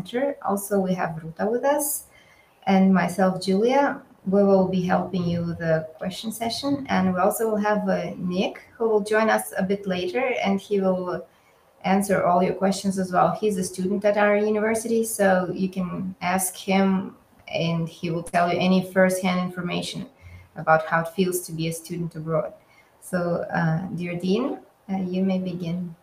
Center. Also, we have Ruta with us and myself, Julia. We will be helping you with the question session. And we also will have Nick, who will join us a bit later, and he will answer all your questions as well. He's a student at our university, so you can ask him and he will tell you any first-hand information about how it feels to be a student abroad. So, dear Dean, you may begin.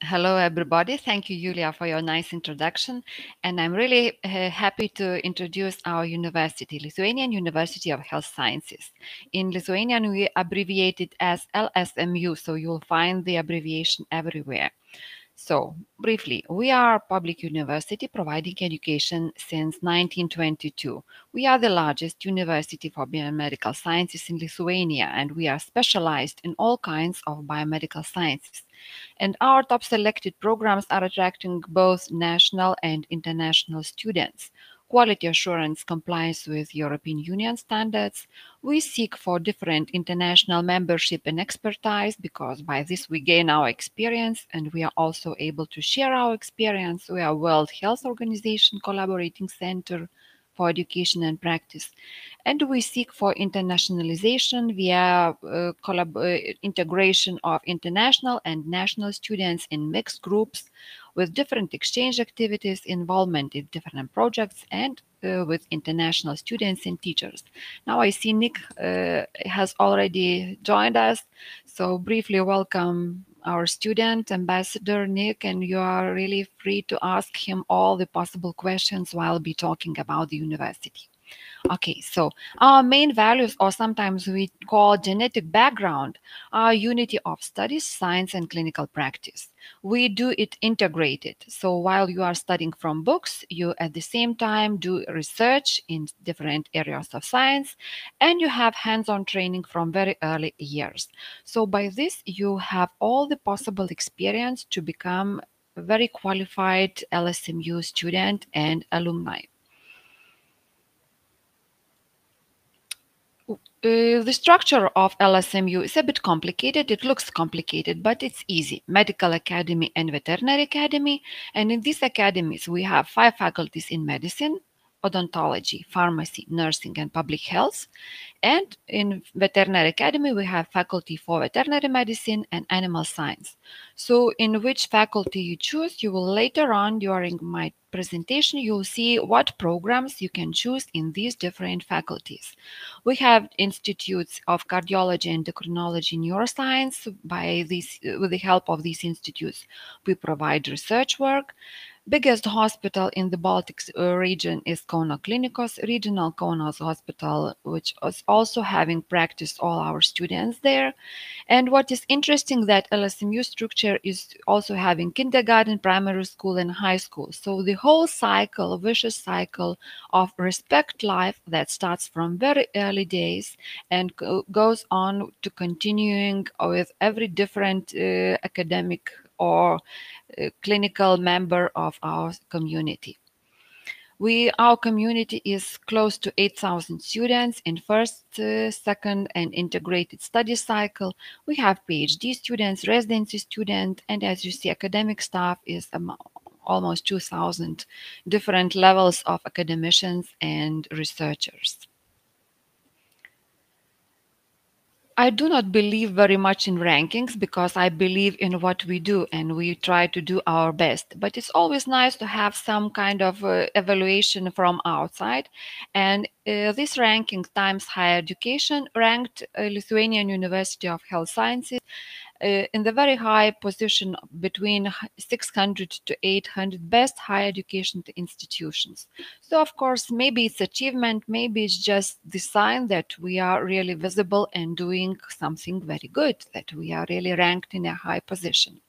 Hello, everybody. Thank you, Julia, for your nice introduction. And I'm really happy to introduce our university, Lithuanian University of Health Sciences. In Lithuanian, we abbreviate it as LSMU, so you'll find the abbreviation everywhere. So, briefly, we are a public university providing education since 1922. We are the largest university for biomedical sciences in Lithuania, and we are specialized in all kinds of biomedical sciences. And our top selected programs are attracting both national and international students. Quality assurance complies with European Union standards. We seek for different international membership and expertise because by this we gain our experience and we are also able to share our experience. We are World Health Organization Collaborating Center for Education and Practice. And we seek for internationalization via integration of international and national students in mixed groups with different exchange activities, involvement in different projects, and with international students and teachers. Now I see Nick has already joined us. So briefly welcome our student ambassador, Nick, and you are really free to ask him all the possible questions while I'll be talking about the university. Okay, so our main values, or sometimes we call genetic background, are unity of studies, science, and clinical practice. We do it integrated. So while you are studying from books, you at the same time do research in different areas of science, and you have hands-on training from very early years. So by this, you have all the possible experience to become a very qualified LSMU student and alumni. The structure of LSMU is a bit complicated. It looks complicated, but it's easy. Medical Academy and Veterinary Academy. And in these academies, we have 5 faculties in medicine, odontology, pharmacy, nursing, and public health. And in Veterinary Academy, we have faculty for veterinary medicine and animal science. So in which faculty you choose, you will later on during my presentation, you'll see what programs you can choose in these different faculties. We have institutes of cardiology, endocrinology, neuroscience. With the help of these institutes, we provide research work. Biggest hospital in the Baltics region is Kauno Klinikos, Regional Kaunas Hospital, which is also having practiced all our students there. And what is interesting that LSMU structure is also having kindergarten, primary school, and high school. So the whole cycle, vicious cycle of respect life that starts from very early days and goes on to continuing with every different academic or clinical member of our community. Our community is close to 8,000 students in first, second, and integrated study cycle. We have PhD students, residency students, and as you see, academic staff is almost 2,000 different levels of academicians and researchers. I do not believe very much in rankings because I believe in what we do and we try to do our best. But it's always nice to have some kind of evaluation from outside. And this ranking times higher education ranked Lithuanian University of Health Sciences in the very high position between 600 to 800 best higher education institutions. So, of course, maybe it's achievement, maybe it's just the sign that we are really visible and doing something very good, that we are really ranked in a high position.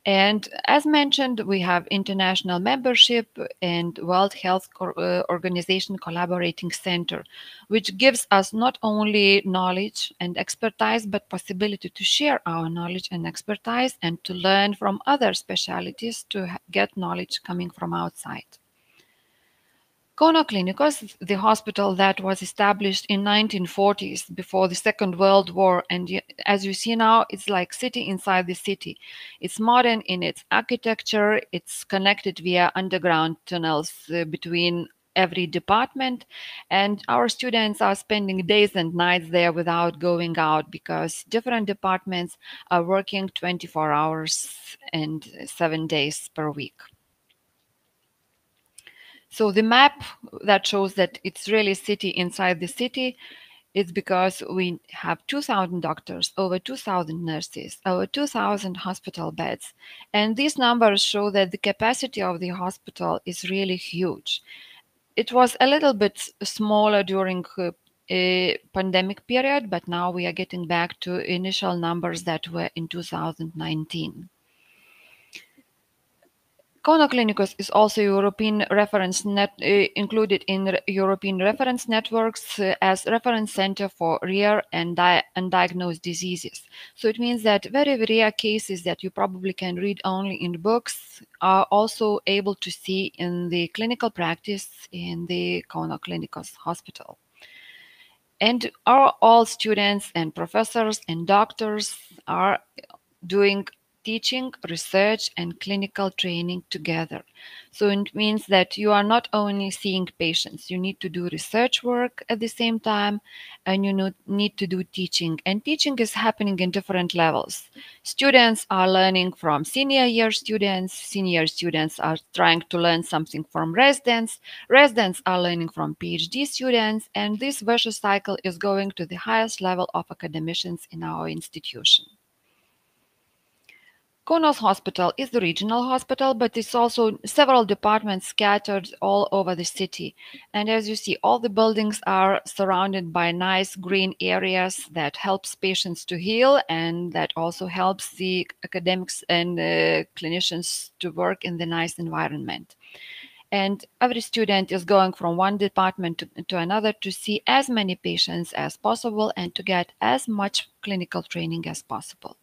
And as mentioned, we have international membership and World Health Organization Collaborating Center, which gives us not only knowledge and expertise, but possibility to share our knowledge and expertise and to learn from other specialties to get knowledge coming from outside. Klinikos, the hospital that was established in 1940s before the Second World War, and as you see now, it's like city inside the city. It's modern in its architecture. It's connected via underground tunnels between every department, and our students are spending days and nights there without going out because different departments are working 24 hours and 7 days per week. So the map that shows that it's really city inside the city is because we have 2,000 doctors, over 2,000 nurses, over 2,000 hospital beds. And these numbers show that the capacity of the hospital is really huge. It was a little bit smaller during a pandemic period, but now we are getting back to initial numbers that were in 2019. Klinikos is also European reference included in European reference networks as reference center for rare and undiagnosed diseases. So it means that very rare cases that you probably can read only in books are also able to see in the clinical practice in the Klinikos hospital. And all students and professors and doctors are doing teaching, research, and clinical training together. So it means that you are not only seeing patients, you need to do research work at the same time, and you need to do teaching. And teaching is happening in different levels. Students are learning from senior year students, senior students are trying to learn something from residents, residents are learning from PhD students, and this vicious cycle is going to the highest level of academicians in our institution. Kaunas Hospital is the regional hospital, but it's also several departments scattered all over the city. And as you see, all the buildings are surrounded by nice green areas that helps patients to heal and that also helps the academics and clinicians to work in the nice environment. And every student is going from one department to another to see as many patients as possible and to get as much clinical training as possible.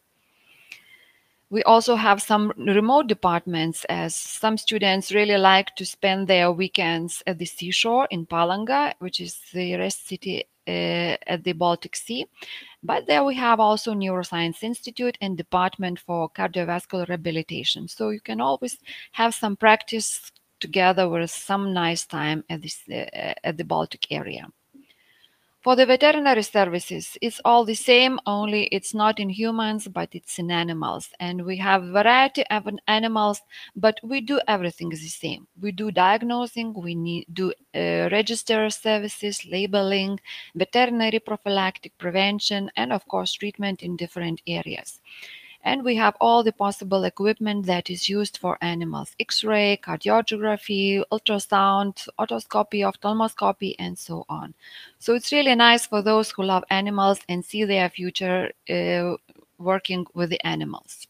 We also have some remote departments, as some students really like to spend their weekends at the seashore in Palanga, which is the rest city at the Baltic Sea. But there we have also Neuroscience Institute and Department for Cardiovascular Rehabilitation. So you can always have some practice together with some nice time at the Baltic area. For the veterinary services, it's all the same, only it's not in humans, but it's in animals. And we have variety of animals, but we do everything the same. We do diagnosing, we do register services, labeling, veterinary prophylactic prevention, and of course treatment in different areas. And we have all the possible equipment that is used for animals: X-ray, cardiography, ultrasound, otoscopy, ophthalmoscopy, and so on. So it's really nice for those who love animals and see their future working with the animals.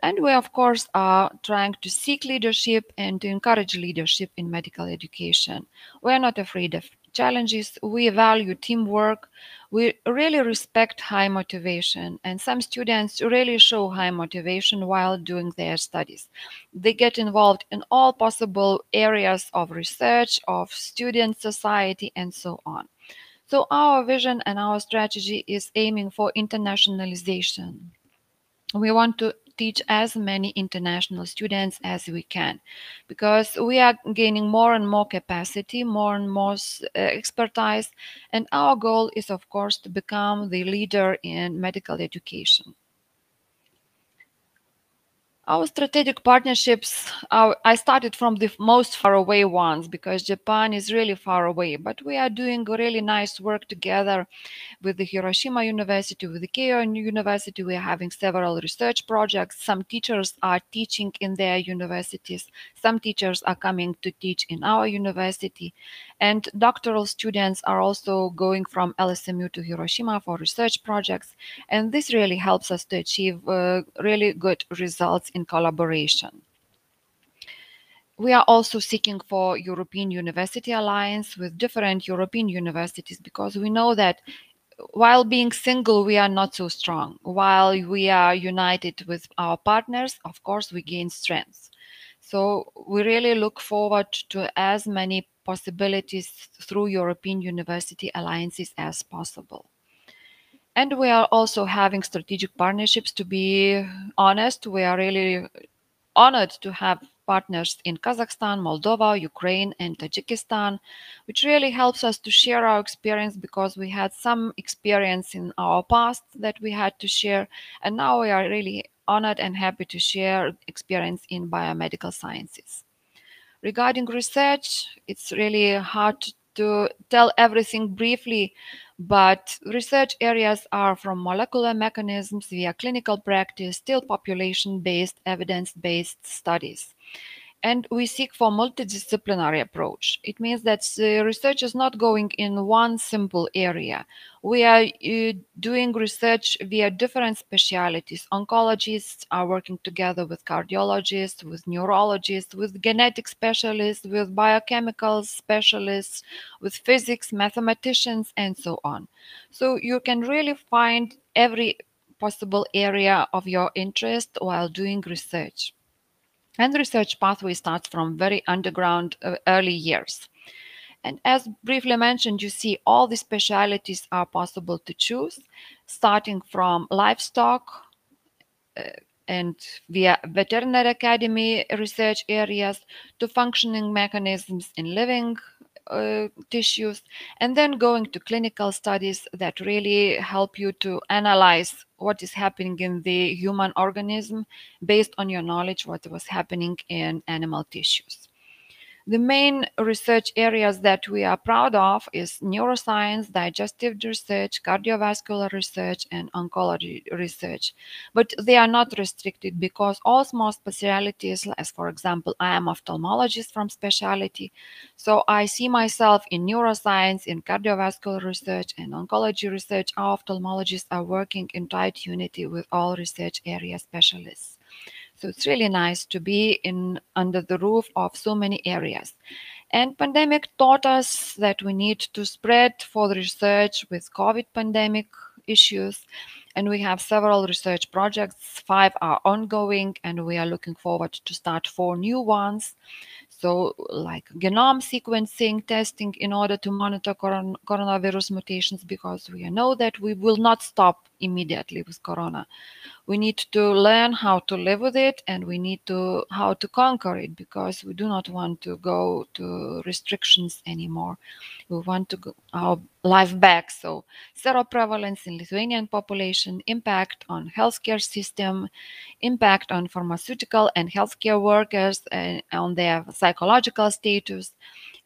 And we, of course, are trying to seek leadership and to encourage leadership in medical education. We're not afraid of challenges. We value teamwork. We really respect high motivation. And some students really show high motivation while doing their studies. They get involved in all possible areas of research, of student society, and so on. So our vision and our strategy is aiming for internationalization. We want to teach as many international students as we can, because we are gaining more and more capacity, more and more expertise, and our goal is, of course, to become the leader in medical education. Our strategic partnerships, I started from the most far away ones because Japan is really far away, but we are doing really nice work together with the Hiroshima University, with the Keio University. We are having several research projects. Some teachers are teaching in their universities. Some teachers are coming to teach in our university. And doctoral students are also going from LSMU to Hiroshima for research projects. And this really helps us to achieve really good results in collaboration. We are also seeking for European University Alliance with different European universities, because we know that while being single, we are not so strong. While we are united with our partners, of course, we gain strength. So we really look forward to as many possibilities through European university alliances as possible. And we are also having strategic partnerships. To be honest, we are really honored to have partners in Kazakhstan, Moldova, Ukraine, and Tajikistan, which really helps us to share our experience because we had some experience in our past that we had to share. And now we are really honored and happy to share experience in biomedical sciences. Regarding research, it's really hard to tell everything briefly, but research areas are from molecular mechanisms via clinical practice till population-based, evidence-based studies. And we seek for multidisciplinary approach. It means that research is not going in one simple area. We are doing research via different specialities. Oncologists are working together with cardiologists, with neurologists, with genetic specialists, with biochemical specialists, with physics, mathematicians, and so on. So you can really find every possible area of your interest while doing research. And research pathway starts from very underground early years. And as briefly mentioned, you see all the specialities are possible to choose, starting from livestock and via veterinary academy research areas to functioning mechanisms in living tissues, and then going to clinical studies that really help you to analyze what is happening in the human organism based on your knowledge what was happening in animal tissues. The main research areas that we are proud of is neuroscience, digestive research, cardiovascular research, and oncology research. But they are not restricted because all small specialties, as for example, I am ophthalmologist from specialty, so I see myself in neuroscience, in cardiovascular research, and oncology research. Our ophthalmologists are working in tight unity with all research area specialists. So it's really nice to be in under the roof of so many areas. And pandemic taught us that we need to spread for the research with COVID pandemic issues. And we have several research projects. 5 are ongoing, and we are looking forward to start 4 new ones. So, like genome sequencing testing in order to monitor coronavirus mutations, because we know that we will not stop immediately with corona. We need to learn how to live with it, and we need to how to conquer it, because we do not want to go to restrictions anymore. We want to go our life back. So seroprevalence in Lithuanian population, impact on healthcare system, impact on pharmaceutical and healthcare workers and on their psychological status,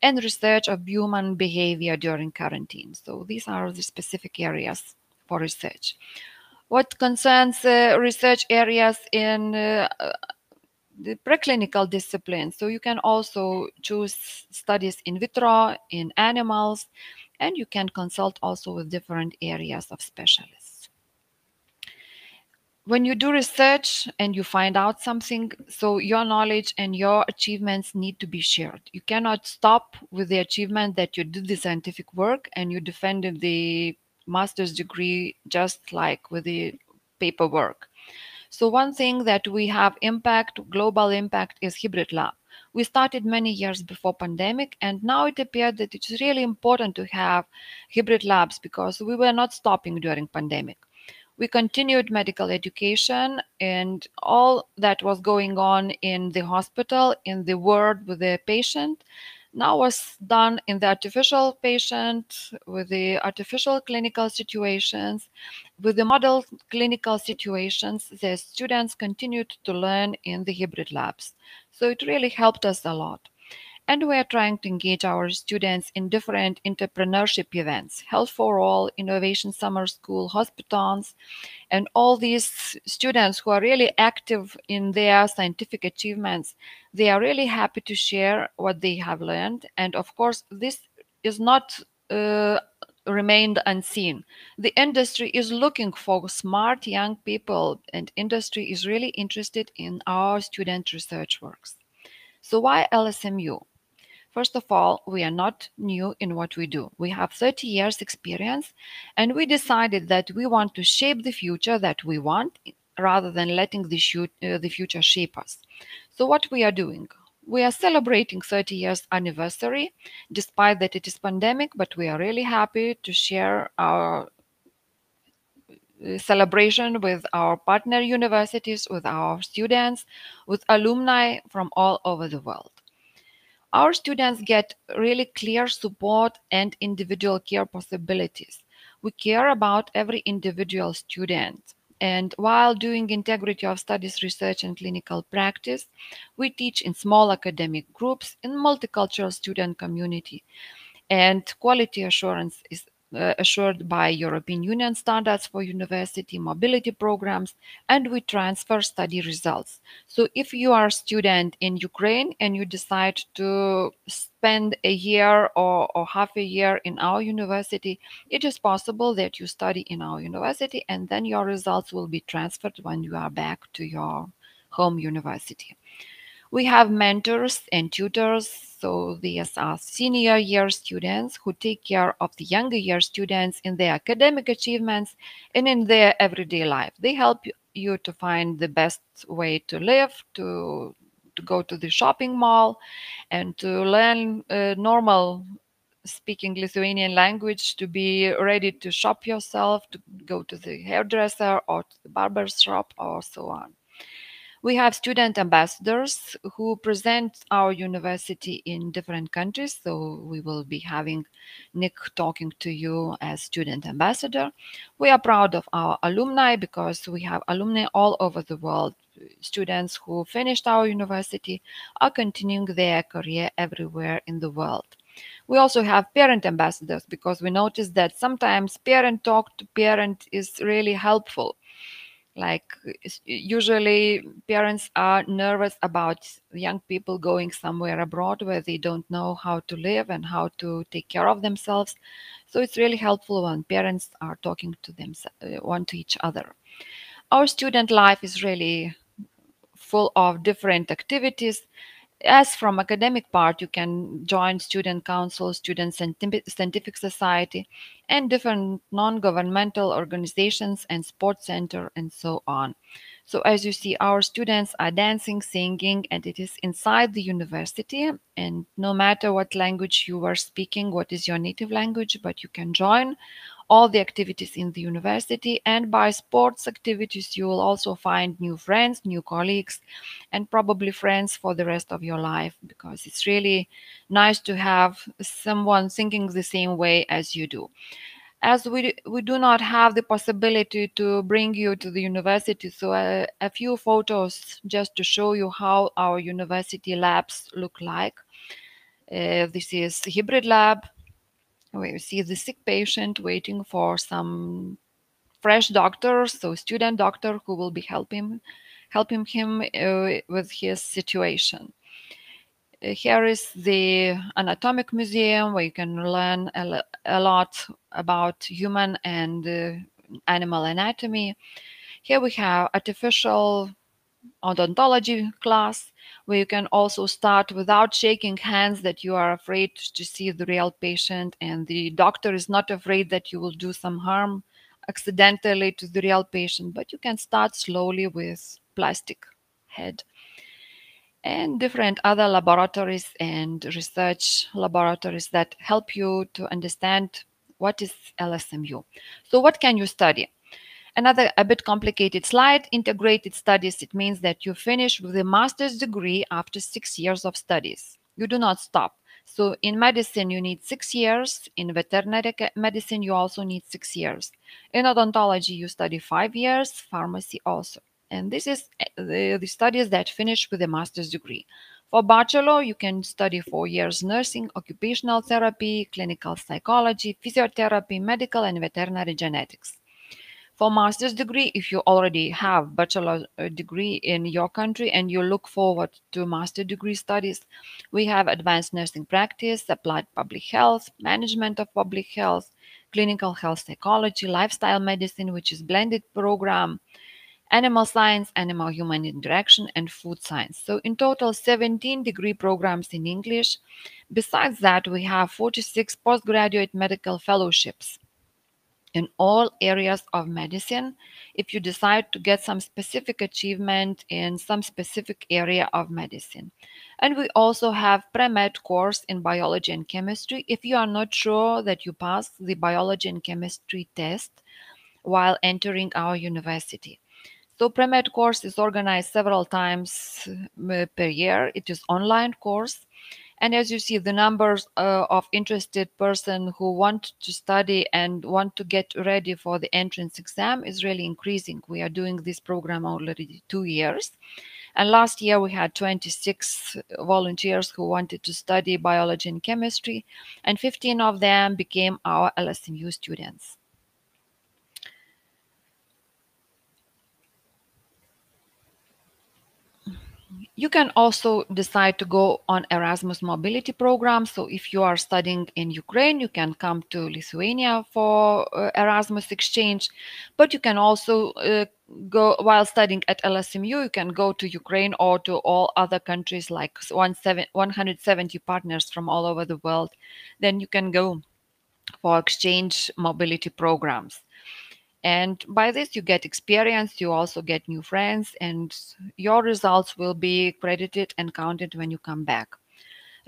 and research of human behavior during quarantine. So these are the specific areas for research. What concerns research areas in the preclinical disciplines, so you can also choose studies in vitro, in animals, and you can consult also with different areas of specialists. When you do research and you find out something, so your knowledge and your achievements need to be shared. You cannot stop with the achievement that you did the scientific work and you defended the master's degree just like with the paperwork. So one thing that we have impact, global impact, is hybrid lab. We started many years before pandemic, and now it appeared that it's really important to have hybrid labs because we were not stopping during pandemic. We continued medical education, and all that was going on in the hospital, in the ward with the patient, now was done in the artificial patient, with the artificial clinical situations, with the model clinical situations. The students continued to learn in the hybrid labs. So it really helped us a lot. And we are trying to engage our students in different entrepreneurship events, Health for All, Innovation Summer School, Hospitons, and all these students who are really active in their scientific achievements. They are really happy to share what they have learned. And of course, this is not remained unseen. The industry is looking for smart young people, and industry is really interested in our student research works. So why LSMU? First of all, we are not new in what we do. We have 30 years experience, and we decided that we want to shape the future that we want rather than letting the future shape us. So what we are doing? We are celebrating 30 years anniversary, despite that it is pandemic, but we are really happy to share our celebration with our partner universities, with our students, with alumni from all over the world. Our students get really clear support and individual care possibilities. We care about every individual student. And while doing integrity of studies research and clinical practice, we teach in small academic groups in multicultural student community, and quality assurance is assured by European Union standards for university mobility programs, and we transfer study results. So if you are a student in Ukraine and you decide to spend a year or half a year in our university, it is possible that you study in our university and then your results will be transferred when you are back to your home university. We have mentors and tutors. So these are senior year students who take care of the younger year students in their academic achievements and in their everyday life. They help you to find the best way to live, to go to the shopping mall, and to learn normal speaking Lithuanian language, to be ready to shop yourself, to go to the hairdresser or to the barber shop or so on. We have student ambassadors who present our university in different countries. So we will be having Nick talking to you as student ambassador. We are proud of our alumni because we have alumni all over the world. Students who finished our university are continuing their career everywhere in the world. We also have parent ambassadors because we notice that sometimes parent talk to parent is really helpful. Like usually parents are nervous about young people going somewhere abroad where they don't know how to live and how to take care of themselves. So it's really helpful when parents are talking to them one to each other. Our student life is really full of different activities. As from academic part, you can join student council, student scientific society, and different non-governmental organizations and sports center and so on. So as you see, our students are dancing, singing, and it is inside the university. And no matter what language you are speaking, what is your native language, but you can join all the activities in the university. And by sports activities, you will also find new friends, new colleagues, and probably friends for the rest of your life, because it's really nice to have someone thinking the same way as you do. As we do not have the possibility to bring you to the university, so a few photos just to show you how our university labs look like. This is hybrid lab, where you see the sick patient waiting for some fresh doctor, so student doctor who will be helping him with his situation. Here is the anatomic museum where you can learn a lot about human and animal anatomy. Here we have artificial odontology class, where you can also start without shaking hands, that you are afraid to see the real patient and the doctor is not afraid that you will do some harm accidentally to the real patient, but you can start slowly with plastic head. And different other laboratories and research laboratories that help you to understand what is LSMU. So what can you study? Another a bit complicated slide, integrated studies. It means that you finish with a master's degree after 6 years of studies. You do not stop. So in medicine, you need 6 years. In veterinary medicine, you also need 6 years. In odontology, you study 5 years, pharmacy also. And this is the studies that finish with a master's degree. For bachelor, you can study 4 years nursing, occupational therapy, clinical psychology, physiotherapy, medical and veterinary genetics. For master's degree, if you already have bachelor degree in your country and you look forward to master degree studies, we have advanced nursing practice, applied public health, management of public health, clinical health psychology, lifestyle medicine, which is blended program, animal science, animal human interaction, and food science. So in total, 17 degree programs in English. Besides that, we have 46 postgraduate medical fellowships. in all areas of medicine if you decide to get some specific achievement in some specific area of medicine. And we also have Premed Course in biology and chemistry if you are not sure that you pass the biology and chemistry test while entering our university. So Premed Course is organized several times per year. It is online course. And as you see, the numbers of interested person who want to study and want to get ready for the entrance exam is really increasing. We are doing this program already 2 years. And last year we had 26 volunteers who wanted to study biology and chemistry, and 15 of them became our LSMU students. You can also decide to go on Erasmus mobility program. So if you are studying in Ukraine, you can come to Lithuania for Erasmus exchange. But you can also go, while studying at LSMU, you can go to Ukraine or to all other countries, like 170 partners from all over the world. Then you can go for exchange mobility programs. And by this, you get experience, you also get new friends, and your results will be credited and counted when you come back.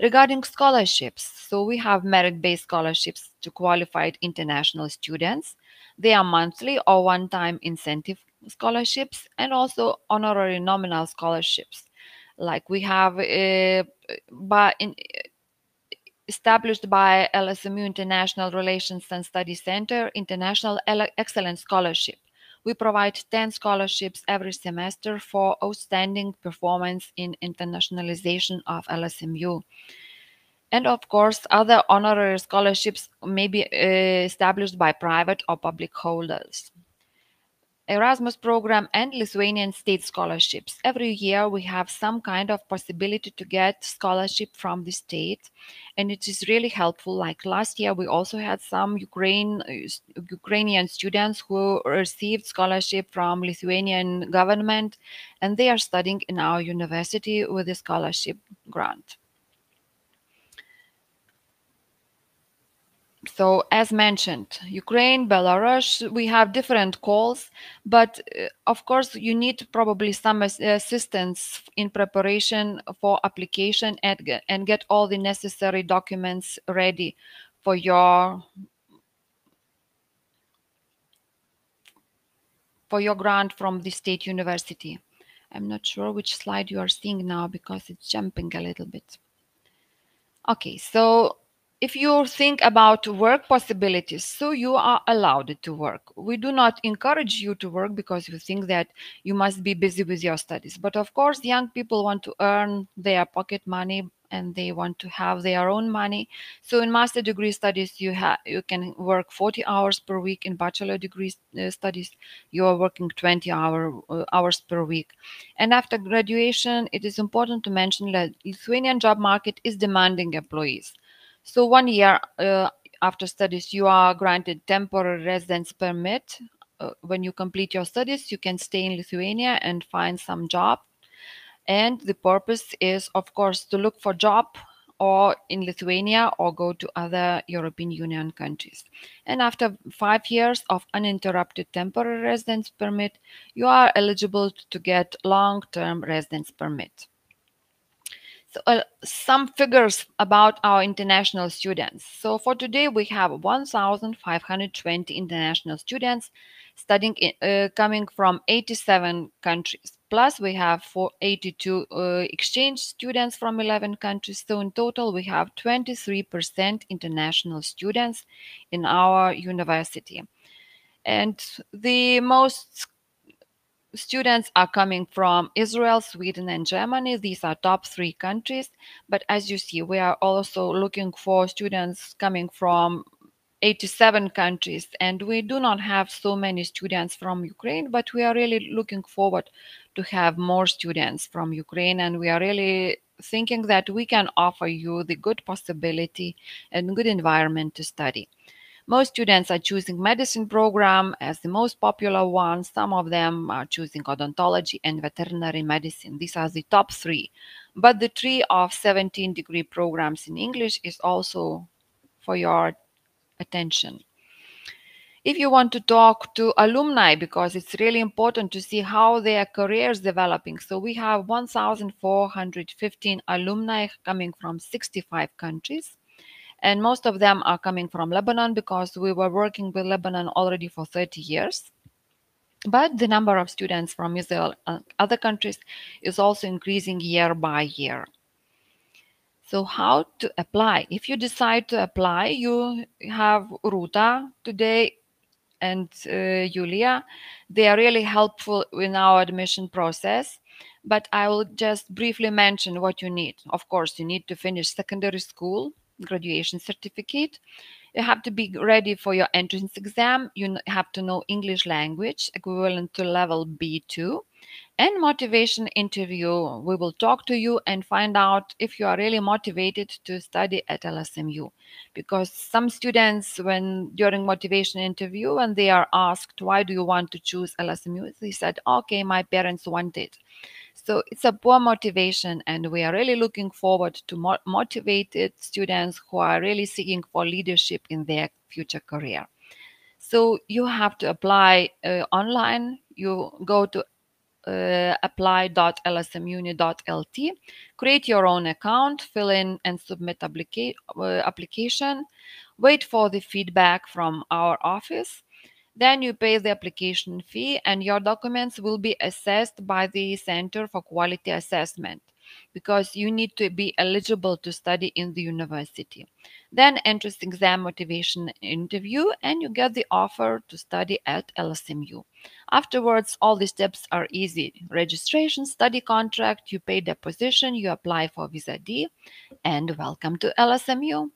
Regarding scholarships, so we have merit-based scholarships to qualified international students. They are monthly or one-time incentive scholarships, and also honorary nominal scholarships. Like we have established by LSMU International Relations and Studies Center, International Excellence Scholarship. We provide 10 scholarships every semester for outstanding performance in internationalization of LSMU. And of course, other honorary scholarships may be established by private or public holders. Erasmus program and Lithuanian state scholarships. Every year we have some kind of possibility to get scholarship from the state, and it is really helpful. Like last year we also had some Ukrainian students who received scholarship from Lithuanian government, and they are studying in our university with a scholarship grant. So as mentioned, Ukraine, Belarus, we have different calls, but of course you need probably some assistance in preparation for application and get all the necessary documents ready for your grant from the state university. I'm not sure which slide you are seeing now because it's jumping a little bit. Okay, so if you think about work possibilities, so you are allowed to work. We do not encourage you to work because we think that you must be busy with your studies. But of course, young people want to earn their pocket money and they want to have their own money. So in master degree studies, you can work 40 hours per week. In bachelor degree studies, you are working 20 hours per week. And after graduation, it is important to mention that Lithuanian job market is demanding employees. So 1 year after studies, you are granted temporary residence permit. When you complete your studies, you can stay in Lithuania and find some job. And the purpose is, of course, to look for job or in Lithuania or go to other European Union countries. And after 5 years of uninterrupted temporary residence permit, you are eligible to get long-term residence permit. So some figures about our international students. So for today, we have 1,520 international students studying coming from 87 countries. Plus, we have 82 exchange students from 11 countries. So in total, we have 23% international students in our university. And the most students are coming from Israel, Sweden, and Germany. These are top 3 countries. But as you see, we are also looking for students coming from 87 countries. And we do not have so many students from Ukraine, but we are really looking forward to have more students from Ukraine. And we are really thinking that we can offer you the good possibility and good environment to study. Most students are choosing medicine program as the most popular one. Some of them are choosing odontology and veterinary medicine. These are the top 3. But the tree of 17 degree programs in English is also for your attention. If you want to talk to alumni, because it's really important to see how their careers developing. So we have 1,415 alumni coming from 65 countries. And most of them are coming from Lebanon because we were working with Lebanon already for 30 years. But the number of students from Israel and other countries is also increasing year by year. So how to apply? If you decide to apply, you have Ruta today and Julia. They are really helpful in our admission process. But I will just briefly mention what you need. Of course, you need to finish secondary school, graduation certificate. You have to be ready for your entrance exam. You have to know English language, equivalent to level B2. And motivation interview. We will talk to you and find out if you are really motivated to study at LSMU. Because some students, when during motivation interview, when they are asked, why do you want to choose LSMU? They said, okay, my parents want it. So it's a poor motivation, and we are really looking forward to motivated students who are really seeking for leadership in their future career. So you have to apply online. You go to apply.lsmuni.lt, create your own account, fill in and submit application, wait for the feedback from our office. Then you pay the application fee and your documents will be assessed by the Center for Quality Assessment because you need to be eligible to study in the university. Then entrance exam motivation interview and you get the offer to study at LSMU. Afterwards, all the steps are easy. Registration, study contract, you pay deposition, you apply for Visa D, and welcome to LSMU.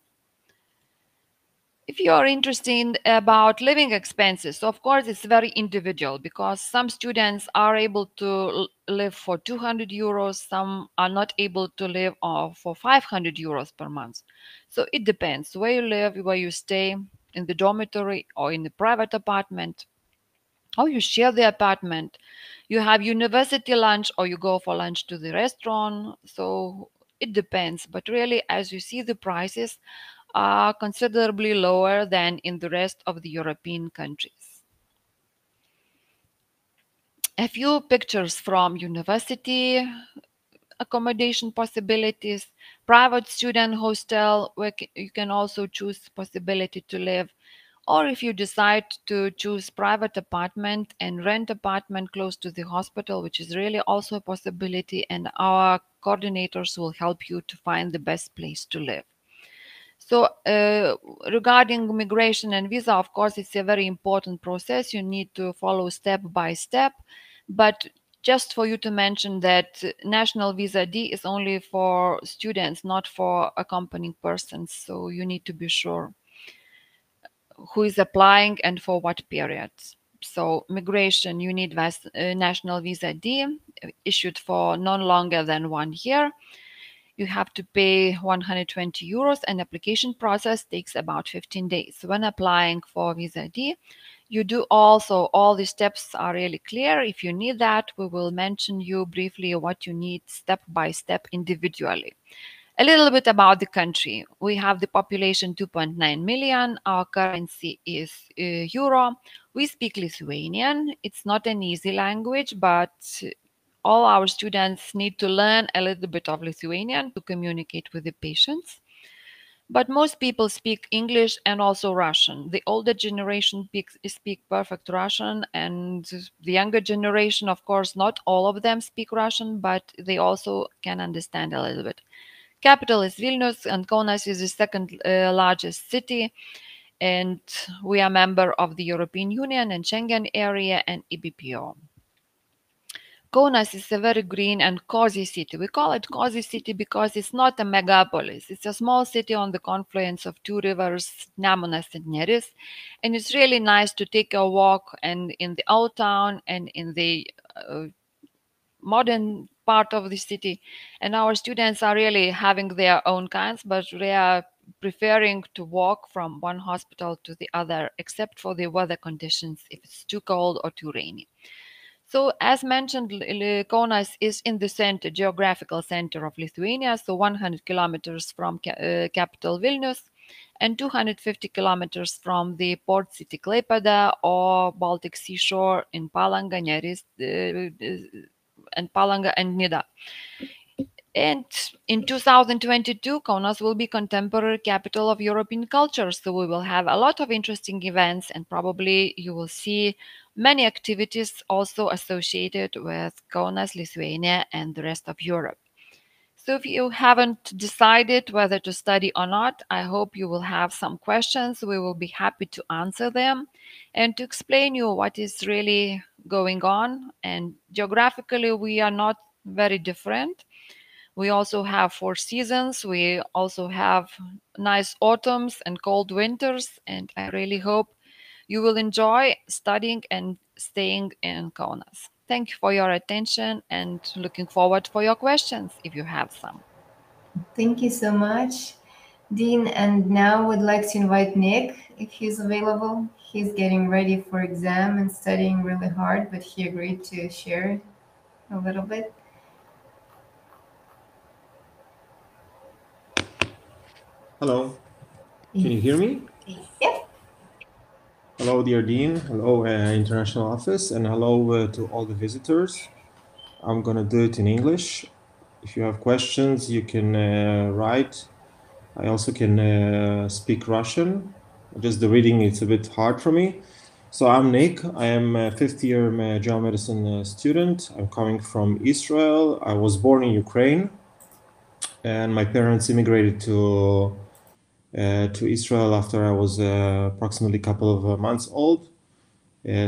If you are interested about living expenses, of course, it's very individual because some students are able to live for 200 euros, some are not able to live for 500 euros per month. So it depends where you live, where you stay, in the dormitory or in the private apartment, or you share the apartment. You have university lunch or you go for lunch to the restaurant. So it depends. But really, as you see, the prices are considerably lower than in the rest of the European countries. A few pictures from university accommodation possibilities, private student hostel where you can also choose possibility to live, or if you decide to choose private apartment and rent apartment close to the hospital, which is really also a possibility, and our coordinators will help you to find the best place to live. So regarding migration and visa, of course, it's a very important process. You need to follow step by step. But just for you to mention that national visa D is only for students, not for accompanying persons. So you need to be sure who is applying and for what periods. So migration, you need national visa D issued for no longer than 1 year. You have to pay 120 euros and application process takes about 15 days. When applying for Visa D, you do also, all the steps are really clear. If you need that, we will mention you briefly what you need step by step individually. A little bit about the country. We have the population 2.9 million. Our currency is euro. We speak Lithuanian. It's not an easy language, but all our students need to learn a little bit of Lithuanian to communicate with the patients. But most people speak English and also Russian. The older generation speak perfect Russian, and the younger generation, of course, not all of them speak Russian, but they also can understand a little bit. Capital is Vilnius, and Kaunas is the second largest city, and we are member of the European Union and Schengen area and EBPO. Kaunas is a very green and cozy city. We call it cozy city because it's not a megapolis. It's a small city on the confluence of two rivers, Nemunas and Neris, and it's really nice to take a walk and in the old town and in the modern part of the city. And our students are really having their own kinds, but they are preferring to walk from one hospital to the other, except for the weather conditions if it's too cold or too rainy. So, as mentioned, Kaunas is in the center, geographical center of Lithuania, so 100 kilometers from capital Vilnius. and 250 kilometers from the port city Klaipėda or Baltic seashore in Palanga, Neris, and Palanga and Nida. And in 2022, Kaunas will be contemporary capital of European culture. So we will have a lot of interesting events, and probably you will see many activities also associated with Kaunas, Lithuania, and the rest of Europe. So if you haven't decided whether to study or not, I hope you will have some questions. We will be happy to answer them and to explain you what is really going on. And geographically, we are not very different. We also have 4 seasons. We also have nice autumns and cold winters. And I really hope you will enjoy studying and staying in Kaunas. Thank you for your attention and looking forward for your questions if you have some. Thank you so much, Dean. And now would like to invite Nick if he's available. He's getting ready for exam and studying really hard, but he agreed to share a little bit. Hello, can you hear me? Yeah. Hello, dear Dean. Hello, International Office, and hello to all the visitors. I'm gonna do it in English. If you have questions, you can write. I also can speak Russian. Just the reading, it's a bit hard for me. So I'm Nick. I am a fifth-year general medicine student. I'm coming from Israel. I was born in Ukraine, and my parents immigrated to Israel after I was approximately a couple of months old.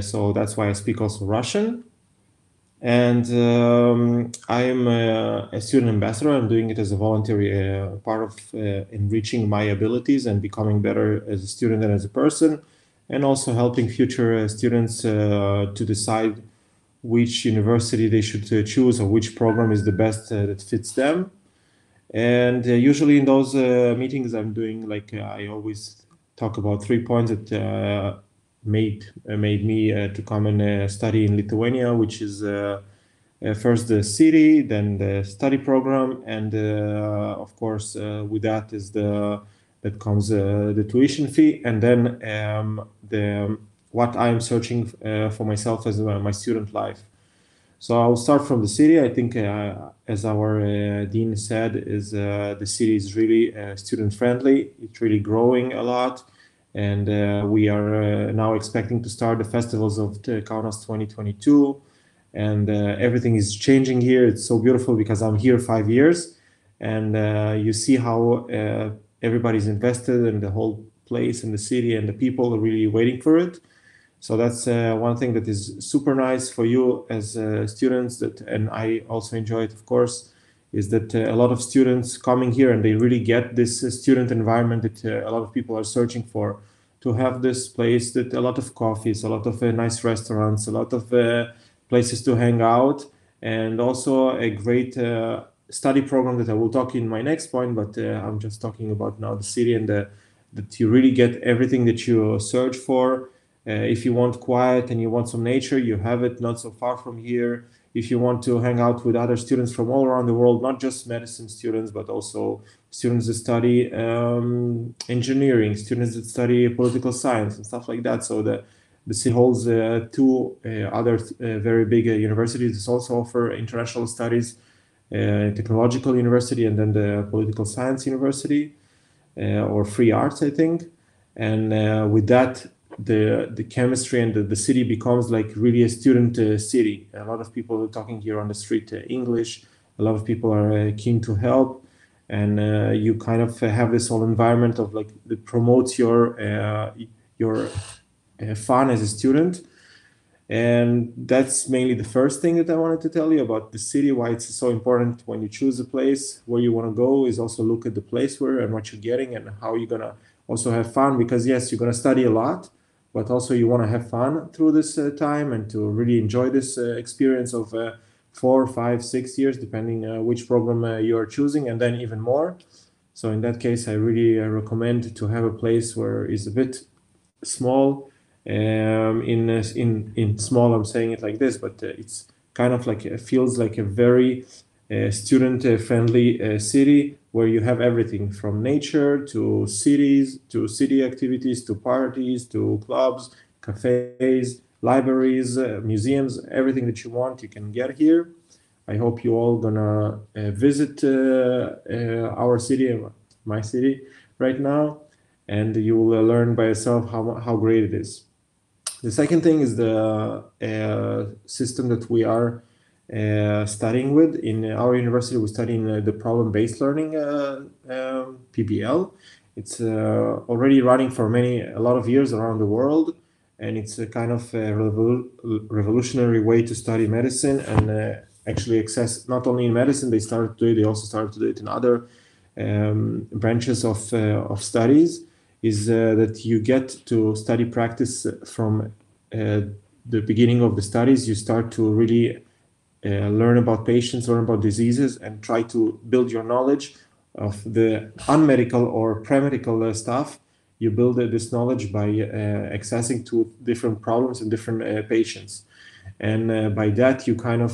So that's why I speak also Russian. And I am a student ambassador. I'm doing it as a voluntary part of enriching my abilities and becoming better as a student and as a person, and also helping future students to decide which university they should choose or which program is the best that fits them. And usually in those meetings, I'm doing I always talk about 3 points that made me to come and study in Lithuania, which is first the city, then the study program, and of course with that comes the tuition fee, and then the what I'm searching for myself as my student life. So I'll start from the city. I think, as our dean said, is the city is really student friendly. It's really growing a lot, and we are now expecting to start the festivals of the Kaunas 2022, and everything is changing here. It's so beautiful because I'm here 5 years, and you see how everybody's invested in the whole place and the city, and the people are really waiting for it. So that's one thing that is super nice for you as students, and I also enjoy it, of course, is that a lot of students coming here and they really get this student environment that a lot of people are searching for, to have this place that a lot of coffees, a lot of nice restaurants, a lot of places to hang out, and also a great study program that I will talk in my next point, but I'm just talking about now the city, and that you really get everything that you search for. If you want quiet and you want some nature, you have it not so far from here. If you want to hang out with other students from all around the world, not just medicine students, but also students that study engineering, students that study political science and stuff like that. So the city holds two other very big universities that also offer international studies, technological university, and then the political science university, or free arts, I think. And with that, the chemistry and the city becomes like really a student city. A lot of people are talking here on the street English. A lot of people are keen to help, and you kind of have this whole environment of like that promotes your fun as a student. And that's mainly the first thing that I wanted to tell you about the city, why it's so important when you choose a place where you want to go, is also look at the place where and what you're getting and how you're gonna also have fun. Because yes, you're gonna study a lot, but also you want to have fun through this time and to really enjoy this experience of 4, 5, 6 years, depending which program you are choosing, and then even more. So in that case, I really recommend to have a place where it's a bit small. In small, I'm saying it like this, but it's kind of like it feels like a very student friendly city, where you have everything from nature to cities, to city activities, to parties, to clubs, cafes, libraries, museums, everything that you want, you can get here. I hope you all gonna visit our city, my city right now, and you will learn by yourself how great it is. The second thing is the system that we are studying with. In our university, we're studying the problem-based learning, PBL. It's already running for a lot of years around the world, and it's a kind of a revolutionary way to study medicine and actually access not only in medicine. They also started to do it in other branches of studies. Is that you get to study practice from the beginning of the studies. You start to really learn about patients, learn about diseases, and try to build your knowledge of the unmedical or pre-medical stuff. You build this knowledge by accessing to different problems and different patients. And by that, you kind of,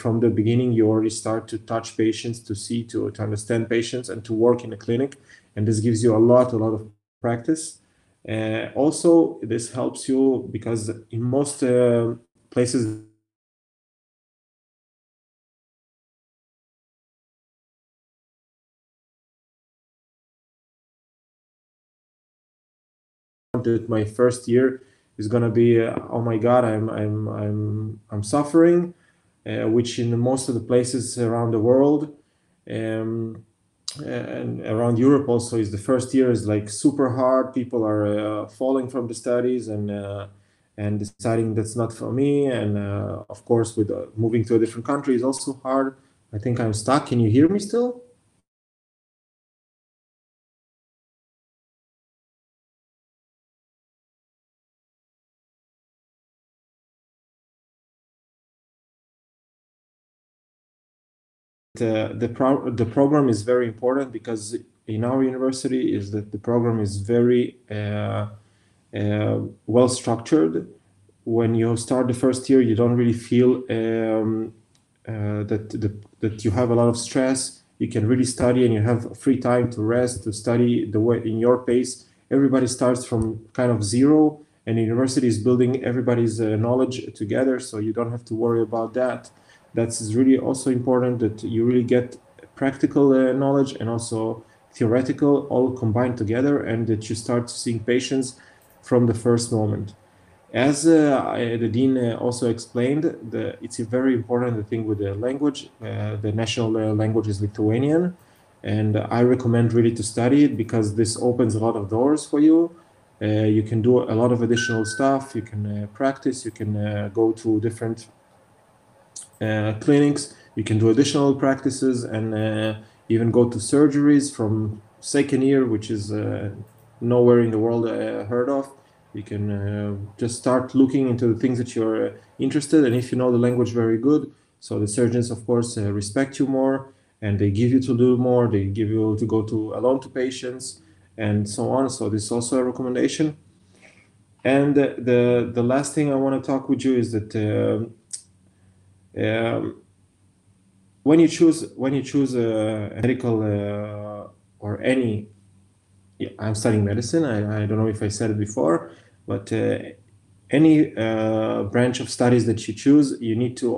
from the beginning, you already start to touch patients, to see, to understand patients, and to work in a clinic. And this gives you a lot of practice. Also, this helps you because in most places that my first year is gonna be oh my god, I'm suffering, which in most of the places around the world and around Europe also is the first year is like super hard. People are falling from the studies and deciding that's not for me. And of course, with moving to a different country is also hard. I think I'm stuck. Can you hear me still? The program is very important because in our university is that the program is very well structured. When you start the first year, you don't really feel that you have a lot of stress. You can really study and you have free time to rest, to study the way in your pace. Everybody starts from kind of zero, and the university is building everybody's knowledge together, so you don't have to worry about that. That's really also important that you really get practical knowledge and also theoretical all combined together, and that you start seeing patients from the first moment. As the dean also explained, it's a very important thing with the language. The national language is Lithuanian, and I recommend really to study it because this opens a lot of doors for you. You can do a lot of additional stuff. You can practice. You can go to different clinics. You can do additional practices and even go to surgeries from second year, which is nowhere in the world heard of. You can just start looking into the things that you're interested in. If you know the language very good, so the surgeons, of course, respect you more, and they give you to do more. They give you to go to alone to patients and so on. So this is also a recommendation. And the last thing I want to talk with you is that when you choose a medical or any, yeah, I'm studying medicine. I don't know if I said it before, but any branch of studies that you choose, you need to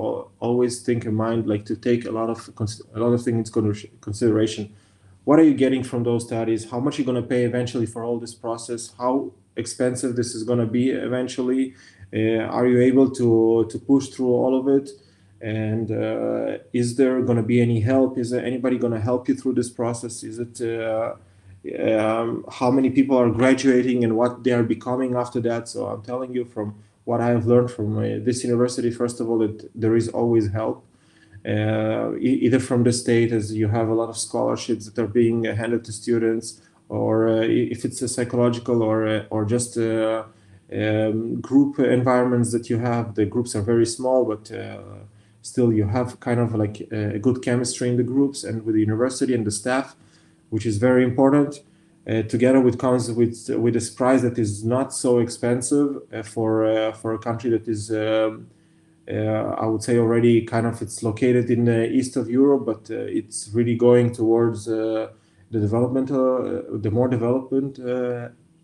always think in mind, like to take a lot of things into consideration. What are you getting from those studies? How much are you going to pay eventually for all this process? How expensive this is going to be eventually? Are you able to push through all of it? And is there going to be any help? Is there anybody going to help you through this process? Is it how many people are graduating and what they are becoming after that? So I'm telling you from what I have learned from this university, first of all, that there is always help. Either from the state, as you have a lot of scholarships that are being handed to students, or if it's a psychological or just group environments that you have. The groups are very small, but still you have kind of like a good chemistry in the groups and with the university and the staff, which is very important. Together comes with this price that is not so expensive for a country that is I would say already kind of it's located in the east of Europe, but it's really going towards the more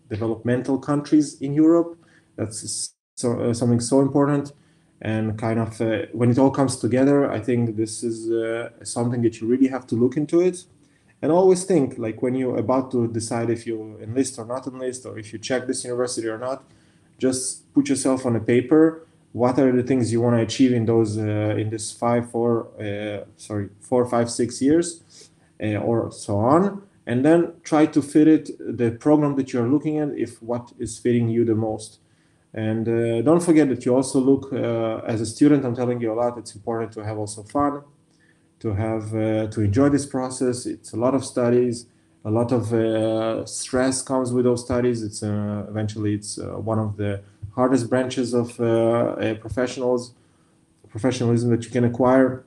developmental countries in Europe. That's something so important. And kind of when it all comes together, I think this is something that you really have to look into it. And always think, like when you're about to decide if you enlist or not enlist, or if you check this university or not, just put yourself on a paper. What are the things you want to achieve in those in this 4, 5, 6 years, or so on, and then try to fit the program that you're looking at, if what is fitting you the most. And don't forget that you also look as a student. I'm telling you a lot. It's important to have also fun, to enjoy this process. It's a lot of studies, a lot of stress comes with those studies. It's eventually it's one of the hardest branches of professionalism that you can acquire.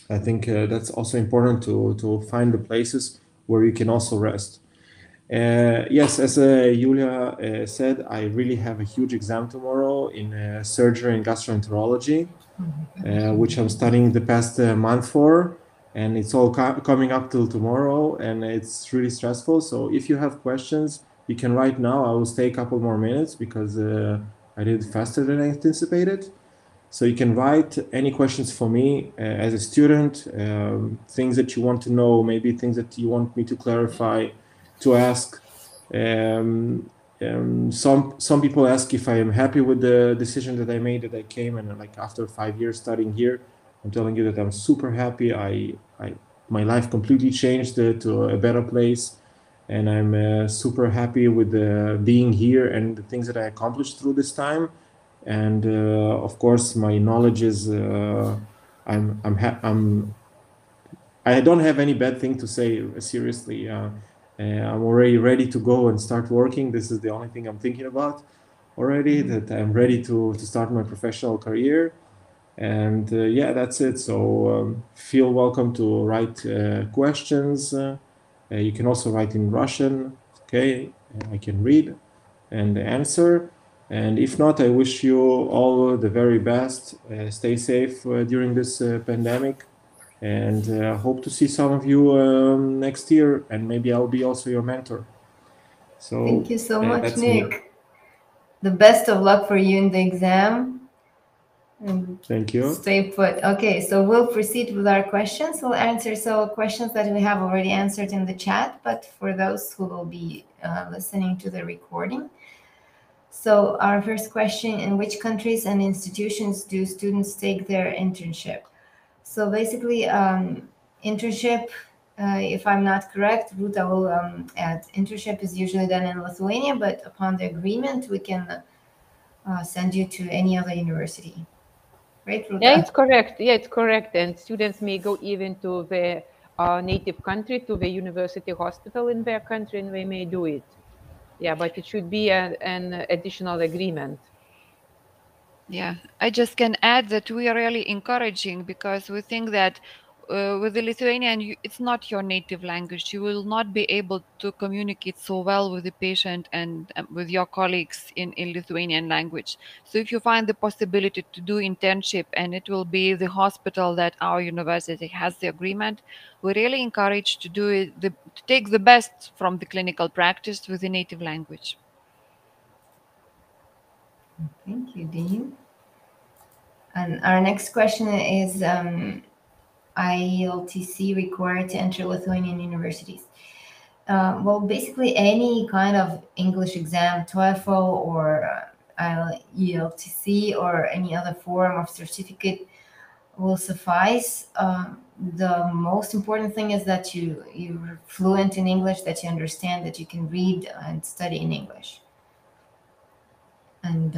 I think that's also important to find the places where you can also rest. Yes, as Julia said, I really have a huge exam tomorrow in surgery and gastroenterology, which I'm studying the past month for, and it's all coming up till tomorrow, and it's really stressful. So if you have questions, you can write now. I will stay a couple more minutes because I did it faster than I anticipated. So you can write any questions for me as a student, things that you want to know, maybe things that you want me to clarify, to ask. Some people ask if I am happy with the decision that I made, that I came, and like after 5 years studying here, I'm telling you that I'm super happy. My life completely changed to a better place, and I'm super happy with being here and the things that I accomplished through this time. And of course, my knowledge is I don't have any bad thing to say. Seriously, I'm already ready to go and start working. This is the only thing I'm thinking about already. That I'm ready to start my professional career. And yeah, that's it. So feel welcome to write questions. You can also write in Russian. Okay, I can read and answer. And if not, I wish you all the very best. Stay safe during this pandemic, and hope to see some of you next year. And maybe I'll be also your mentor. So Thank you so much, that's me. Nick. The best of luck for you in the exam. And Thank you. stay put. Okay, so we'll proceed with our questions. We'll answer some questions that we have already answered in the chat, but for those who will be listening to the recording. So our first question: in which countries and institutions do students take their internship? So basically, internship, if I'm not correct, Ruta will add, internship is usually done in Lithuania, but upon the agreement, we can send you to any other university. Right, Ruta? Yeah, it's correct. Yeah, it's correct. And students may go even to their native country, to the university hospital in their country, and they may do it. Yeah, but it should be an additional agreement. Yeah, I just can add that we are really encouraging, because we think that with the Lithuanian, it's not your native language. You will not be able to communicate so well with the patient and with your colleagues in Lithuanian language. So if you find the possibility to do internship, and it will be the hospital that our university has the agreement, we really encourage to do it, to take the best from the clinical practice with the native language. Thank you, Dean. And our next question is, IELTS required to enter Lithuanian universities? Well, basically any kind of English exam, TOEFL or IELTS or any other form of certificate will suffice. The most important thing is that you're fluent in English, that you understand, that you can read and study in English. And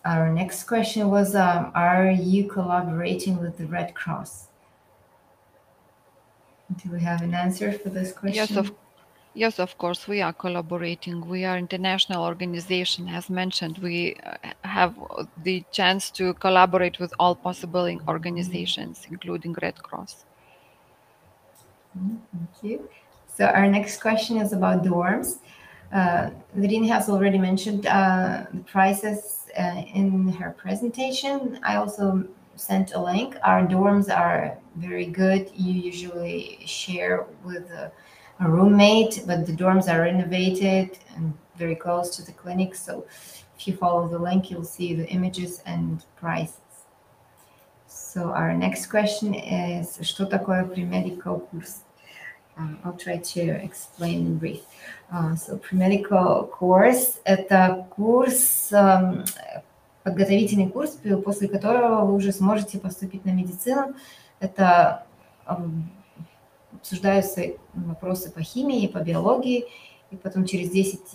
our next question was, are you collaborating with the Red Cross? Do we have an answer for this question? Yes, of course, we are collaborating. We are international organization. As mentioned, we have the chance to collaborate with all possible organizations, including Red Cross. Thank you. So our next question is about dorms. Verine has already mentioned the prices in her presentation. I also sent a link. Our dorms are very good. You usually share with a roommate, but the dorms are renovated and very close to the clinic. So if you follow the link, you'll see the images and prices. So our next question is, что такое pre-medical course? I'll try to explain in brief. So pre-medical course – это курс, подготовительный курс, после которого вы уже сможете поступить на медицину. Это обсуждаются вопросы по химии и по биологии, и потом через 10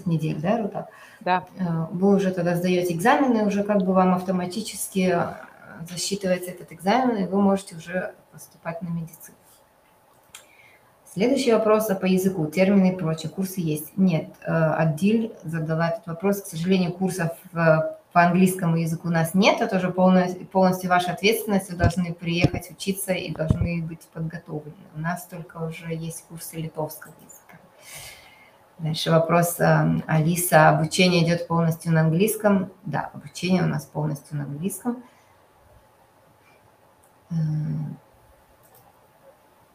недель, да, Рута? Да. Вы уже тогда сдаете экзамены, уже как бы вам автоматически засчитывается этот экзамен, и вы можете уже поступать на медицину. Следующий вопрос по языку, термины и прочее. Курсы есть? Нет. Адиль задала этот вопрос. К сожалению, курсов по английскому языку у нас нет. Это уже полностью ваша ответственность. Вы должны приехать учиться и должны быть подготовлены. У нас только уже есть курсы литовского языка. Дальше вопрос Алиса. Обучение идет полностью на английском? Да, обучение у нас полностью на английском.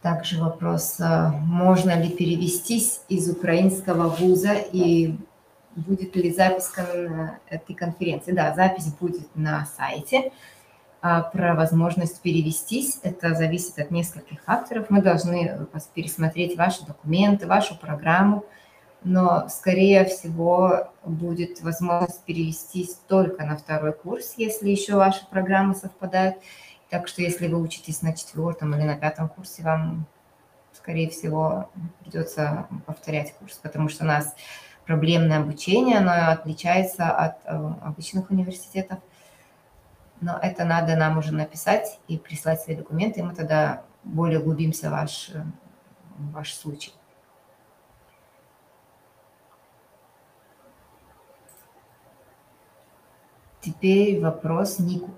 Также вопрос, можно ли перевестись из украинского вуза и будет ли запись этой конференции? Да, запись будет на сайте. Про возможность перевестись, это зависит от нескольких факторов. Мы должны пересмотреть ваши документы, вашу программу, но, скорее всего, будет возможность перевестись только на второй курс, если еще ваши программы совпадают. Так что если вы учитесь на 4-м или на 5-м курсе, вам, скорее всего, придется повторять курс, потому что у нас проблемное обучение, оно отличается от обычных университетов. Но это надо нам уже написать и прислать свои документы, и мы тогда более углубимся в ваш случай. Теперь вопрос Нику.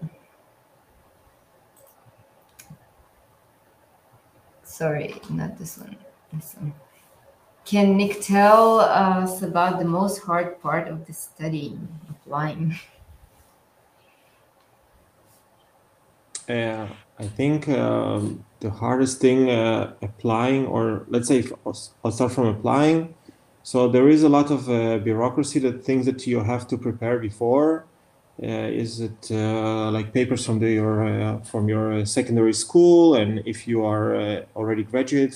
Sorry, not this one. This one. Can Nick tell us about the most hard part of the studying, applying? I think the hardest thing applying, or let's say, I'll start from applying. So there is a lot of bureaucracy, the things that you have to prepare before. Is it like papers from your secondary school, and if you are already graduated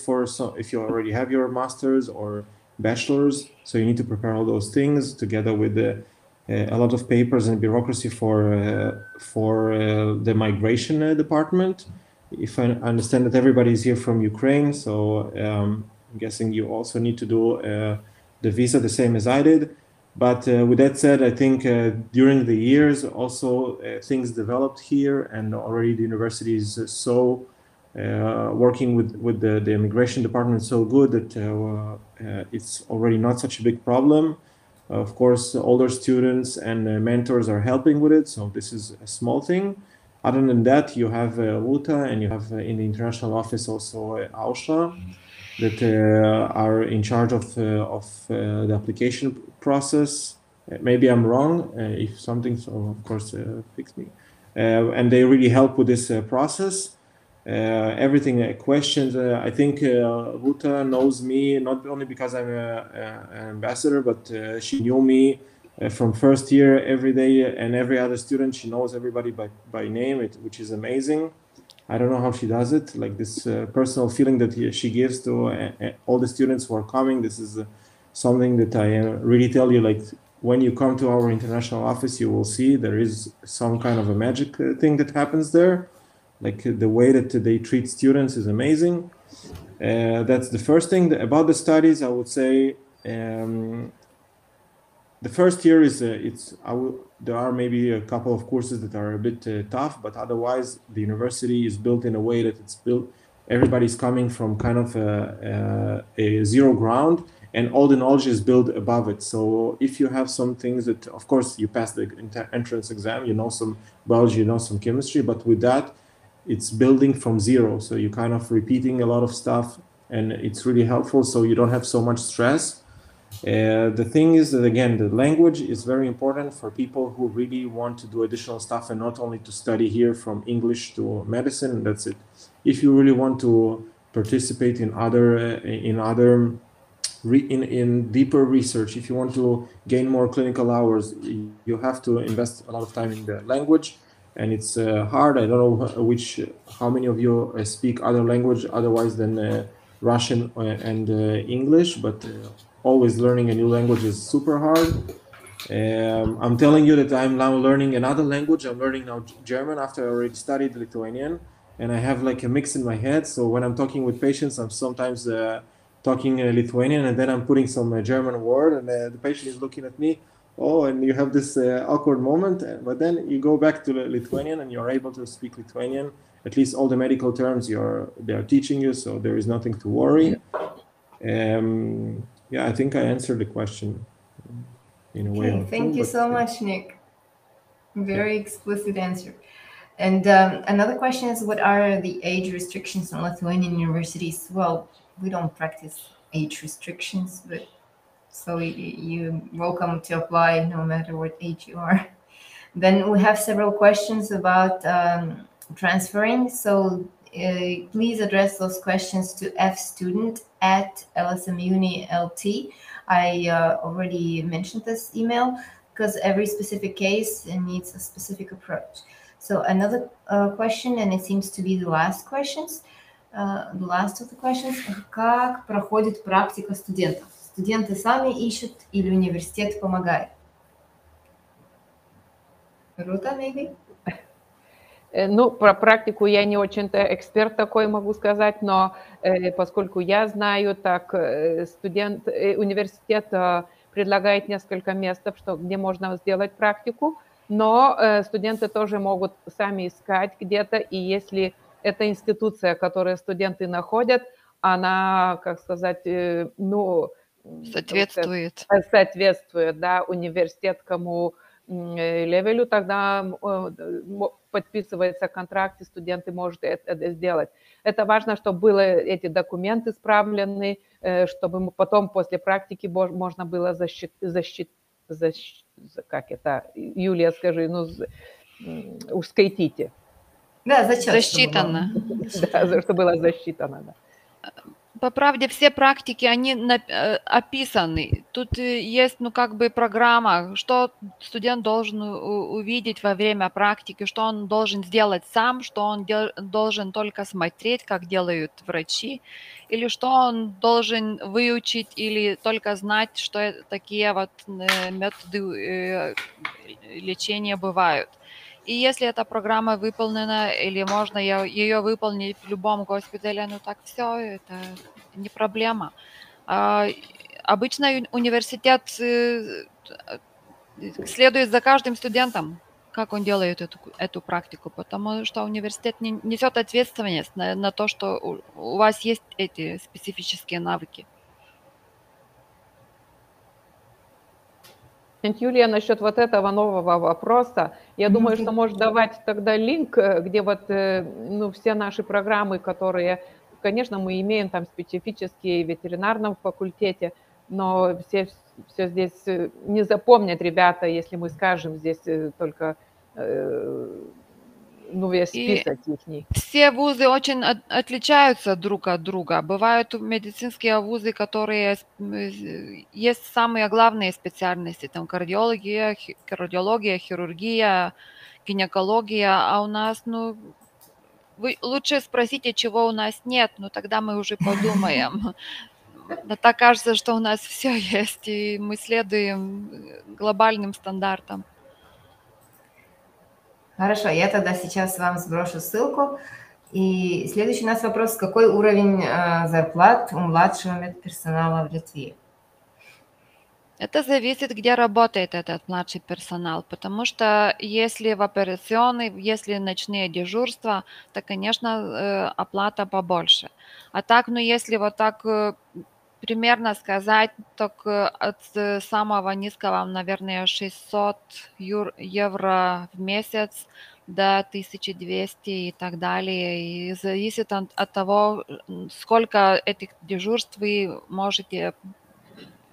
if you already have your master's or bachelor's, so you need to prepare all those things together with a lot of papers and bureaucracy for the migration department. If I understand that everybody is here from Ukraine, so I'm guessing you also need to do the visa the same as I did. But with that said, I think during the years also things developed here, and already the university is so working with the immigration department so good that it's already not such a big problem. Of course, older students and mentors are helping with it, so this is a small thing. Other than that, you have Ruta, and you have in the international office also Ausha, that are in charge of the application process. Maybe I'm wrong. If something, so of course fix me. And they really help with this process. Everything, questions. I think Ruta knows me not only because I'm an ambassador, but she knew me from first year every day, and every other student. She knows everybody by name, which is amazing. I don't know how she does it, like this personal feeling that she gives to all the students who are coming. This is something that I really tell you, like when you come to our international office, you will see there is some kind of a magic thing that happens there. Like the way that they treat students is amazing. That's the first thing. About the studies, I would say the first year is there are maybe a couple of courses that are a bit tough, but otherwise the university is built in a way that it's built. Everybody's coming from kind of a zero ground, and all the knowledge is built above it. So if you have some things that, of course, you pass the entrance exam, you know some biology, you know some chemistry, but with that, it's building from zero. So you're kind of repeating a lot of stuff, and it's really helpful. So you don't have so much stress. The thing is that, again, the language is very important for people who really want to do additional stuff and not only to study here from English to medicine, and that's it. If you really want to participate in deeper research. If you want to gain more clinical hours, you have to invest a lot of time in the language, and it's hard. I don't know how many of you speak other language otherwise than Russian and English, but always learning a new language is super hard. I'm telling you that I'm now learning another language. I'm learning now German after I already studied Lithuanian, and I have like a mix in my head. So when I'm talking with patients, I'm sometimes talking Lithuanian, and then I'm putting some German word, and the patient is looking at me. Oh, and you have this awkward moment, but then you go back to Lithuanian, and you're able to speak Lithuanian. At least all the medical terms they are teaching you, so there is nothing to worry. Yeah, I think I answered the question in a way. Okay, thank you so much, Nick. Very explicit answer. And another question is, what are the age restrictions on Lithuanian universities? Well, we don't practice age restrictions, but so you're welcome to apply no matter what age you are. Then we have several questions about transferring. So please address those questions to fstudent@lsmunilt. I already mentioned this email because every specific case needs a specific approach. So another question, and it seems to be the last questions, the last of the questions. Как проходит практика студентов? Студенты сами ищут или университет помогает? Рута, maybe? Ну, про практику я не очень-то эксперт такой могу сказать, но поскольку я знаю, так университет предлагает несколько мест, где можно сделать практику, но студенты тоже могут сами искать где-то, и если эта институция, которую студенты находят, она, как сказать, ну... Соответствует, да, университетскому левелю, тогда подписывается контракт, и студенты могут это сделать. Это важно, чтобы были эти документы исправлены, чтобы потом после практики можно было как это, Юлия, скажи, ну, скайтите. Да, зачет. Засчитано. Да, что было засчитано, да. По правде, все практики, они описаны. Тут есть, ну, как бы программа, что студент должен увидеть во время практики, что он должен сделать сам, что он должен только смотреть, как делают врачи, или что он должен выучить или только знать, что такие вот методы лечения бывают. И если эта программа выполнена, или можно ее выполнить в любом госпитале, ну так все, это не проблема. Обычно университет следует за каждым студентом, как он делает эту практику, потому что университет несет ответственность на то, что у вас есть эти специфические навыки. Юлия, насчет вот этого нового вопроса, я думаю, что может давать тогда линк, где вот ну, все наши программы, которые, конечно, мы имеем там специфические в ветеринарном факультете, но все здесь не запомнят ребята, если мы скажем здесь только ну, весь список их. Все вузы очень отличаются друг от друга. Бывают медицинские вузы, которые есть самые главные специальности, там кардиология, хирургия, гинекология, а у нас, ну, вы лучше спросите, чего у нас нет, ну тогда мы уже подумаем. Но так кажется, что у нас все есть, и мы следуем глобальным стандартам. Хорошо, я тогда сейчас вам сброшу ссылку. И следующий у нас вопрос: какой уровень зарплат у младшего медперсонала в Литве? Это зависит, где работает этот младший персонал, потому что если в операционной, если ночные дежурства, то, конечно, оплата побольше. А так, ну, если вот так примерно сказать, только от самого низкого, наверное, 600 евро в месяц до 1200 и так далее. И зависит от того, сколько этих дежурств вы можете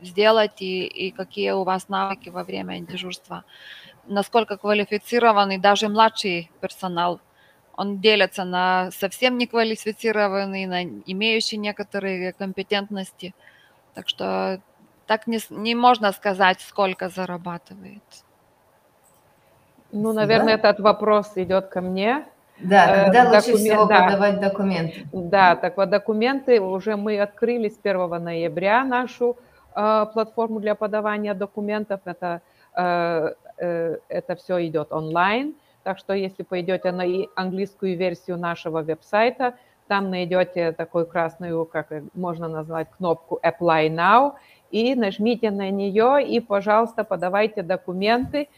сделать и какие у вас навыки во время дежурства. Насколько квалифицированный даже младший персонал, он делится на совсем неквалифицированные, на имеющие некоторые компетентности. Так что так не можно сказать, сколько зарабатывает. Ну, наверное, этот вопрос идет ко мне. Да, когда лучше всего подавать документы? Да, так вот документы уже мы открыли с 1 ноября нашу платформу для подавания документов. Это все идет онлайн. Так что если пойдете на английскую версию нашего веб-сайта, там найдете такую красную, как можно назвать, кнопку Apply Now, и нажмите на нее, и, пожалуйста, подавайте документы.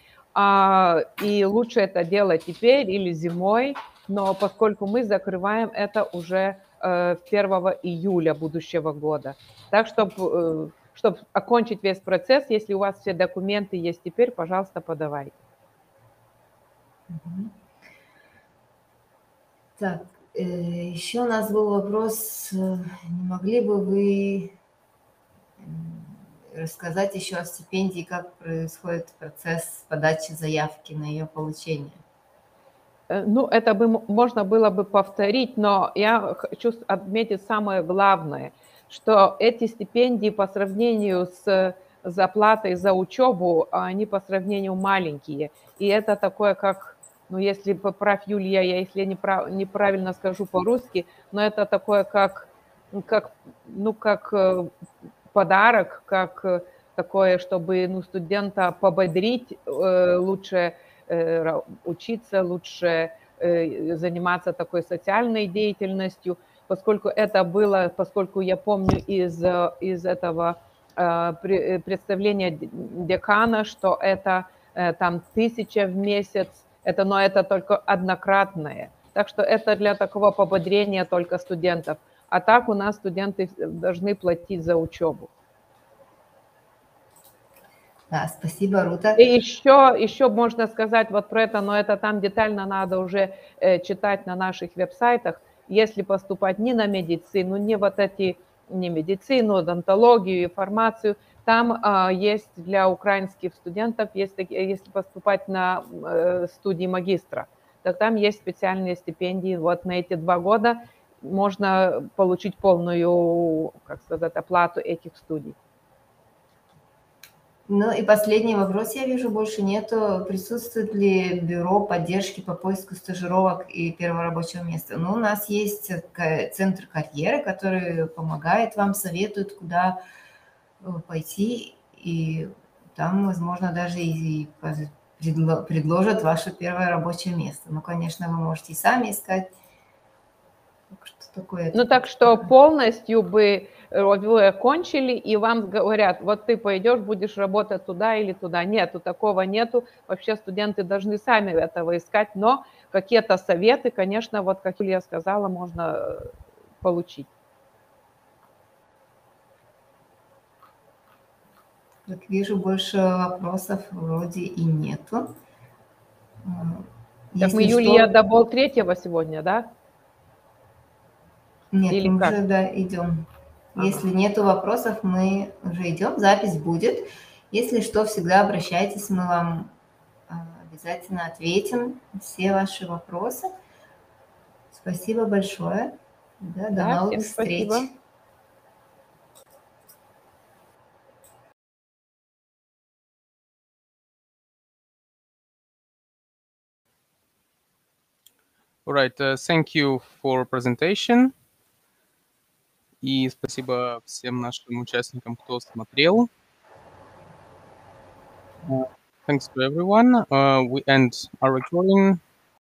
И лучше это делать теперь или зимой, но поскольку мы закрываем это уже 1 июля будущего года. Так, чтобы окончить весь процесс, если у вас все документы есть теперь, пожалуйста, подавайте. Так, еще у нас был вопрос, не могли бы вы рассказать еще о стипендии, как происходит процесс подачи заявки на ее получение? Ну, это можно было бы повторить, но я хочу отметить самое главное, что эти стипендии по сравнению с заплатой за учебу, они по сравнению маленькие. И это такое, как, ну, если поправь, Юлия, я если неправильно скажу по-русски, но это такое, как подарок, как такое, чтобы студента пободрить, лучше учиться, лучше заниматься такой социальной деятельностью, поскольку я помню из этого представления декана, что это там 1000 в месяц, но это только однократное. Так что это для такого пободрения только студентов. А так у нас студенты должны платить за учебу. Да, спасибо, Рута. И еще можно сказать вот про это, но это там детально надо уже читать на наших веб-сайтах. Если поступать не на медицину, не медицину, одонтологию, фармацию, там есть для украинских студентов, если поступать на студии магистра, так там есть специальные стипендии. Вот на эти 2 года можно получить полную, как сказать, оплату этих студий. Ну и последний вопрос, я вижу, больше нету. Присутствует ли бюро поддержки по поиску стажировок и первого рабочего места? Ну, у нас есть центр карьеры, который помогает вам, советует, куда пойти, и там, возможно, даже и предложат ваше первое рабочее место. Ну, конечно, вы можете и сами искать. Что такое? Ну, так что полностью вы окончили, и вам говорят, вот ты пойдешь, будешь работать туда или туда. Нету, такого нету. Вообще студенты должны сами этого искать, но какие-то советы, конечно, вот как Юлия сказала, можно получить. Как вижу, больше вопросов вроде и нету. Так мы, Юлия, до 2:30 сегодня, да? Нет, Или мы как? уже идем. Если нету вопросов, мы уже идем, запись будет. Если что, всегда обращайтесь, мы вам обязательно ответим все ваши вопросы. Спасибо большое. Да, до новых встреч. Спасибо. All right, thank you for presentation. И спасибо всем нашим участникам, кто смотрел. Thanks to everyone. We end our recording.